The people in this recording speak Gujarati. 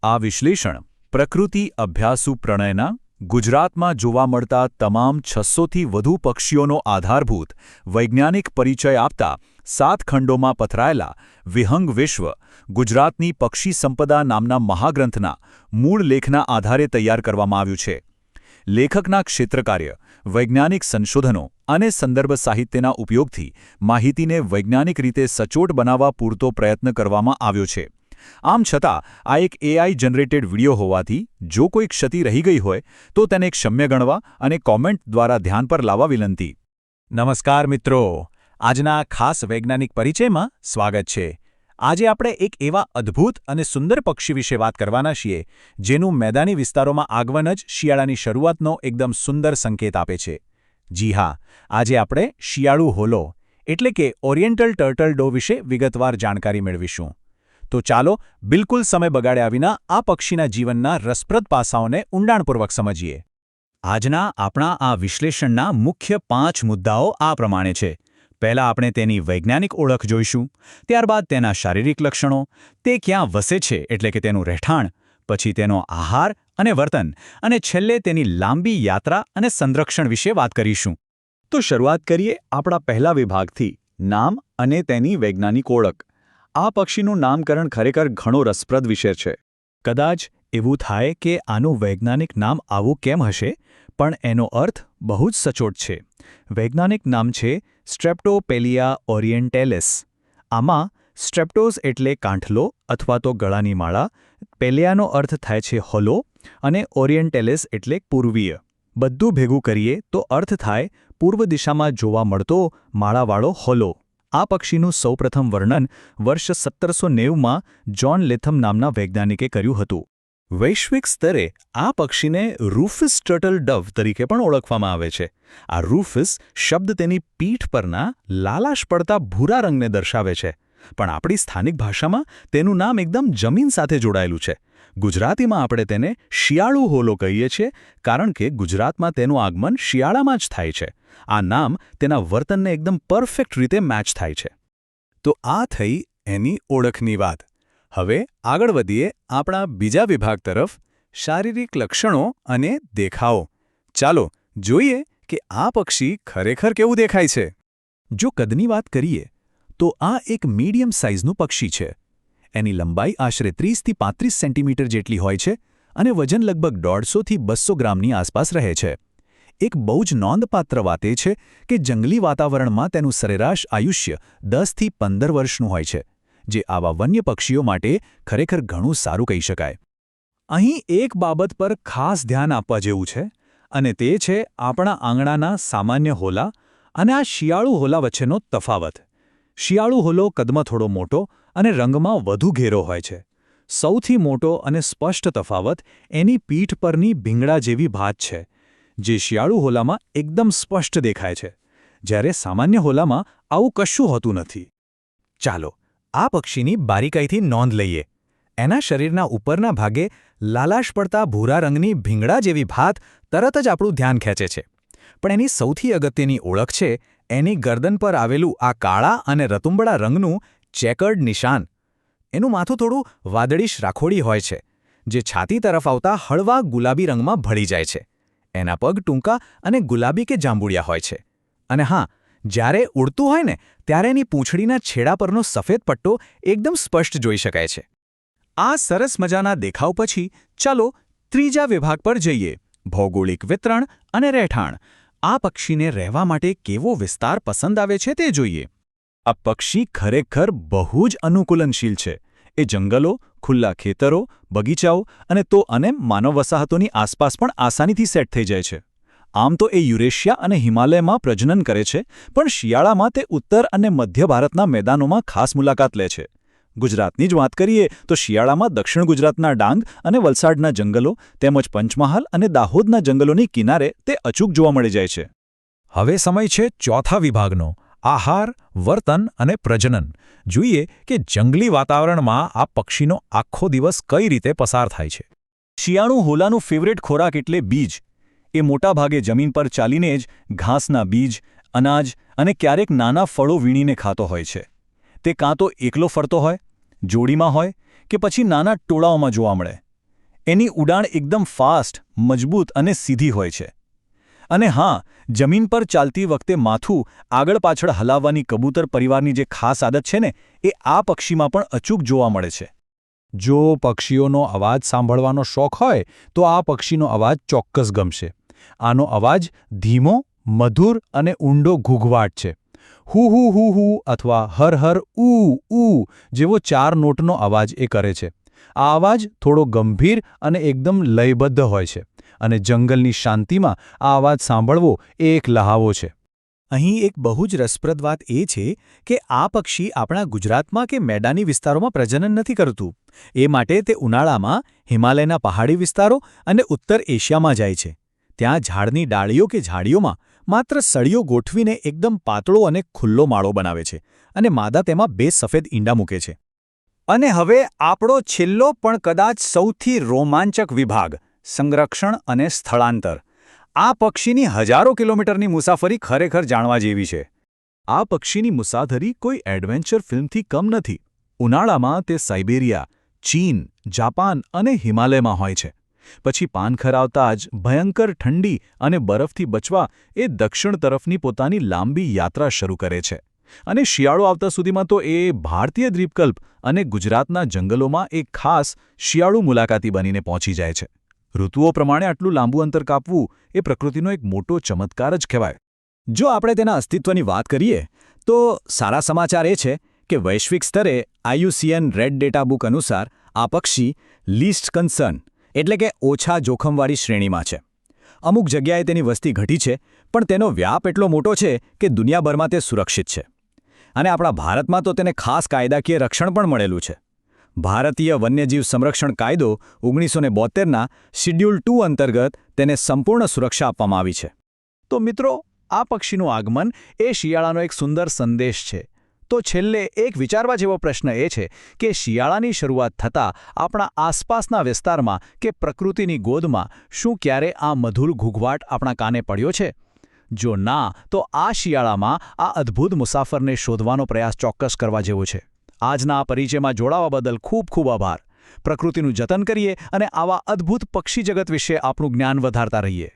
આ વિશ્લેષણ પ્રકૃતિ અભ્યાસુ પ્રણયના ગુજરાતમાં જોવા મળતા તમામ 600થી વધુ પક્ષીઓનો આધારભૂત વૈજ્ઞાનિક પરિચય આપતા 7 ખંડોમાં પથરાયેલા વિહંગ વિશ્વ ગુજરાતની પક્ષી સંપદા નામના મહાગ્રંથના મૂળ લેખના આધારે તૈયાર કરવામાં આવ્યું છે. લેખકના ક્ષેત્રકાર્ય, વૈજ્ઞાનિક સંશોધનો અને સંદર્ભ સાહિત્યના ઉપયોગથી માહિતીને વૈજ્ઞાનિક રીતે સચોટ બનાવવા પૂરતો પ્રયત્ન કરવામાં આવ્યો છે. આમ છતાં આ એક AI જનરેટેડ વિડિયો હોવાથી જો કોઈ ક્ષતિ રહી ગઈ હોય તો તેને ક્ષમ્ય ગણવા અને કોમેન્ટ દ્વારા ધ્યાન પર લાવવા વિનંતી. નમસ્કાર મિત્રો, આજના ખાસ વૈજ્ઞાનિક પરિચયમાં સ્વાગત છે. આજે આપણે એક એવા અદ્ભુત અને સુંદર પક્ષી વિશે વાત કરવાના છીએ જેનું મેદાની વિસ્તારોમાં આગમન જ શિયાળાની શરૂઆતનો એકદમ સુંદર સંકેત આપે છે. જી હા, આજે આપણે શિયાળુ હોલો એટલે કે ઓરિએન્ટલ ટર્ટલ ડોવ વિશે વિગતવાર જાણકારી મેળવીશું. તો ચાલો બિલકુલ સમય બગાડ્યા વિના આ પક્ષીના જીવનના રસપ્રદ પાસાઓને ઊંડાણપૂર્વક સમજીએ. આજના આપણા આ વિશ્લેષણના મુખ્ય 5 મુદ્દાઓ આ પ્રમાણે છે. પહેલા આપણે તેની વૈજ્ઞાનિક ઓળખ જોઈશું, ત્યારબાદ તેના શારીરિક લક્ષણો, તે ક્યાં વસે છે એટલે કે તેનું રહેઠાણ, પછી તેનો આહાર અને વર્તન, અને છેલ્લે તેની લાંબી યાત્રા અને સંરક્ષણ વિશે વાત કરીશું. તો શરૂઆત કરીએ આપણા પહેલા વિભાગથી, નામ અને તેની વૈજ્ઞાનિક ઓળખ. આ પક્ષીનું નામકરણ ખરેખર ઘણો રસપ્રદ વિષય છે. કદાચ એવું થાય કે આનું વૈજ્ઞાનિક નામ આવું કેમ હશે, પણ એનો અર્થ બહુ જ સચોટ છે. વૈજ્ઞાનિક નામ છે સ્ટ્રેપ્ટોપેલિયા ઓરિએન્ટેલિસ. આમાં સ્ટ્રેપ્ટોસ એટલે કાંઠલો અથવા તો ગળાની માળા, પેલિયાનો અર્થ થાય છે હોલો અને ઓરિએન્ટેલિસ એટલે પૂર્વીય. બધું ભેગું કરીએ તો અર્થ થાય પૂર્વ દિશામાં જોવા મળતો માળાવાળો હોલો. આ પક્ષીનું સૌપ્રથમ વર્ણન વર્ષ 1790માં જ્હોન લેથમ નામના વૈજ્ઞાનિકે કર્યું હતું. વૈશ્વિક સ્તરે આ પક્ષીને રૂફિસ ટર્ટલ ડવ તરીકે પણ ઓળખવામાં આવે છે. આ રૂફિસ શબ્દ તેની પીઠ પરના લાલાશ પડતા ભૂરા રંગને દર્શાવે છે, પણ આપણી સ્થાનિક ભાષામાં તેનું નામ એકદમ જમીન સાથે જોડાયેલું છે. ગુજરાતીમાં આપણે તેને શિયાળુ હોલો કહીએ છીએ, કારણ કે ગુજરાતમાં તેનું આગમન શિયાળામાં જ થાય છે. આ નામ તેના વર્તનને એકદમ પરફેક્ટ રીતે મેચ થાય છે. તો આ થઈ એની ઓળખની વાત. હવે આગળ વધીએ આપણા બીજા વિભાગ તરફ, શારીરિક લક્ષણો અને દેખાવો. ચાલો જોઈએ કે આ પક્ષી ખરેખર કેવું દેખાય છે. જો કદની વાત કરીએ તો આ એક મીડિયમ સાઇઝનું પક્ષી છે. એની લંબાઈ આશરે 30થી 35 સેન્ટીમીટર જેટલી હોય છે અને વજન લગભગ 150થી 200 ગ્રામની આસપાસ રહે છે. એક બહુ જ નોંધપાત્ર વાત એ છે કે જંગલી વાતાવરણમાં તેનું સરેરાશ આયુષ્ય 10થી 15 વર્ષનું હોય છે, જે આવા વન્ય પક્ષીઓ માટે ખરેખર ઘણું સારું કહી શકાય. અહીં એક બાબત પર ખાસ ધ્યાન આપવા જેવું છે, અને તે છે આપણા આંગણાના સામાન્ય હોલા અને આ શિયાળુ હોલા વચ્ચેનો તફાવત. શિયાળુ હોલો કદમાં થોડો મોટો અને રંગમાં વધુ ઘેરો હોય છે. સૌથી મોટો અને સ્પષ્ટ તફાવત એની પીઠ પરની ભીંગડા જેવી ભાત છે, જે શિયાળુ હોલામાં એકદમ સ્પષ્ટ દેખાય છે, જ્યારે સામાન્ય હોલામાં આવું કશું હોતું નથી. ચાલો આ પક્ષીની બારીકાઈથી નોંધ લઈએ. એના શરીરના ઉપરના ભાગે લાલાશ પડતા ભૂરા રંગની ભીંગડા જેવી ભાત તરત જ આપણું ધ્યાન ખેંચે છે. પણ એની સૌથી અગત્યની ઓળખ છે એની ગરદન પર આવેલું આ કાળા અને રતુંબડા રંગનું ચેકર્ડ નિશાન. એનું માથું થોડું વાદળીશ રાખોડી હોય છે, જે છાતી તરફ આવતા હળવા ગુલાબી રંગમાં ભળી જાય છે. એના પગ ટૂંકા અને ગુલાબી કે જાંબુડિયા હોય છે. અને હા, જ્યારે ઉડતું હોય ને ત્યારે એની પૂંછડીના છેડા પરનો સફેદ પટ્ટો એકદમ સ્પષ્ટ જોઈ શકાય છે. આ સરસ મજાના દેખાવ પછી ચાલો ત્રીજા વિભાગ પર જઈએ, ભૌગોલિક વિતરણ અને રહેઠાણ. આ પક્ષીને રહેવા માટે કેવો વિસ્તાર પસંદ આવે છે તે જોઈએ. આ પક્ષી ખરેખર બહુ જ અનુકૂલનશીલ છે. એ જંગલો, ખુલ્લા ખેતરો, બગીચાઓ અને માનવ વસાહતોની આસપાસ પણ આસાનીથી સેટ થઈ જાય છે. આમ તો એ યુરેશિયા અને હિમાલયમાં પ્રજનન કરે છે, પણ શિયાળામાં તે ઉત્તર અને મધ્ય ભારતના મેદાનોમાં ખાસ મુલાકાત લે છે. ગુજરાતની જ વાત કરીએ તો શિયાળામાં દક્ષિણ ગુજરાતના ડાંગ અને વલસાડના જંગલો તેમજ પંચમહાલ અને દાહોદના જંગલોની કિનારે તે અચૂક જોવા મળી જાય છે. હવે સમય છે ચોથા વિભાગનો, આહાર, વર્તન અને પ્રજનન. જોઈએ કે જંગલી વાતાવરણમાં આ પક્ષીનો આખો દિવસ કઈ રીતે પસાર થાય છે. શિયાળુ હોલાનું ફેવરેટ ખોરાક એટલે બીજ. એ મોટાભાગે જમીન પર ચાલીને જ ઘાસના બીજ, અનાજ અને ક્યારેક નાના ફળો વીણીને ખાતો હોય છે. તે કાં તો એકલો ફરતો હોય, જોડીમાં હોય કે પછી નાના ટોળાઓમાં જોવા મળે. એની ઉડાણ એકદમ ફાસ્ટ, મજબૂત અને સીધી હોય છે. અને હા, જમીન પર ચાલતી વખતે માથું આગળ પાછળ હલાવવાની કબૂતર પરિવારની જે ખાસ આદત છે ને, એ આ પક્ષીમાં પણ અચૂક જોવા મળે છે. જો પક્ષીઓનો અવાજ સાંભળવાનો શોખ હોય તો આ પક્ષીનો અવાજ ચોક્કસ ગમશે. આનો અવાજ ધીમો, મધુર અને ઊંડો ઘૂઘવાટ છે. હુ હુ હુ હુ અથવા હર હર ઉ ઉ જેવો 4 નોટનો અવાજ એ કરે છે. આ અવાજ થોડો ગંભીર અને એકદમ લયબદ્ધ હોય છે, અને જંગલની શાંતિમાં આ અવાજ સાંભળવો એ એક લહાવો છે. અહીં એક બહુ જ રસપ્રદ વાત એ છે કે આ પક્ષી આપણા ગુજરાતમાં કે મેદાની વિસ્તારોમાં પ્રજનન નથી કરતું. એ માટે તે ઉનાળામાં હિમાલયના પહાડી વિસ્તારો અને ઉત્તર એશિયામાં જાય છે. ત્યાં ઝાડની ડાળીઓ કે ઝાડીઓમાં માત્ર સળીઓ ગોઠવીને એકદમ પાતળો અને ખુલ્લો માળો બનાવે છે, અને માદા તેમાં 2 સફેદ ઈંડા મૂકે છે. અને હવે આપણો છેલ્લો પણ કદાચ સૌથી રોમાંચક વિભાગ, સંરક્ષણ અને સ્થળાંતર. આ પક્ષીની હજારો કિલોમીટરની મુસાફરી ખરેખર જાણવા જેવી છે. આ પક્ષીની મુસાફરી કોઈ એડવેન્ચર ફિલ્મથી કમ નથી. ઉનાળામાં તે સાઇબેરિયા, ચીન, જાપાન અને હિમાલયમાં હોય છે. પછી પાનખર આવતા જ ભયંકર ઠંડી અને બરફથી બચવા એ દક્ષિણ તરફની પોતાની લાંબી યાત્રા શરૂ કરે છે. અને શિયાળો આવતા સુધીમાં તો એ ભારતીય દ્વીપકલ્પ અને ગુજરાતના જંગલોમાં એક ખાસ શિયાળુ મુલાકાતી બનીને પહોંચી જાય છે. ઋતુઓ પ્રમાણે આટલું લાંબુ અંતર કાપવું એ પ્રકૃતિનો એક મોટો ચમત્કાર જ કહેવાય. જો આપણે તેના અસ્તિત્વની વાત કરીએ તો સારા સમાચાર એ છે કે વૈશ્વિક સ્તરે IUCN રેડ ડેટા બુક અનુસાર આ પક્ષી લીસ્ટ કન્સર્ન એટલે કે ઓછા જોખમવાળી શ્રેણીમાં છે. અમુક જગ્યાએ તેની વસ્તી ઘટી છે, પણ તેનો વ્યાપ એટલો મોટો છે કે દુનિયાભરમાં તે સુરક્ષિત છે. અને આપણા ભારતમાં તો તેને ખાસ કાયદાકીય રક્ષણ પણ મળેલું છે. ભારતીય વન્યજીવ સંરક્ષણ કાયદો 1972ના શિડ્યુલ 2 અંતર્ગત તેને સંપૂર્ણ સુરક્ષા આપવામાં આવી છે. તો મિત્રો, આ પક્ષીનું આગમન એ શિયાળાનો એક સુંદર સંદેશ છે. તો છેલ્લે એક વિચારવા જેવો પ્રશ્ન એ છે કે શિયાળાની શરૂઆત થતાં આપણા આસપાસના વિસ્તારમાં કે પ્રકૃતિની ગોદમાં શું ક્યારે આ મધુર ઘૂઘવાટ આપણા કાને પડ્યો છે? જો ના, તો આ શિયાળામાં આ અદ્ભુત મુસાફરને શોધવાનો પ્રયાસ ચોક્કસ કરવા જેવો છે. આજના આ પરિચયમાં જોડાવા બદલ ખૂબ ખૂબ આભાર. પ્રકૃતિનું જતન કરીએ અને આવા અદ્ભુત પક્ષી જગત વિશે આપણું જ્ઞાન વધારતા રહીએ.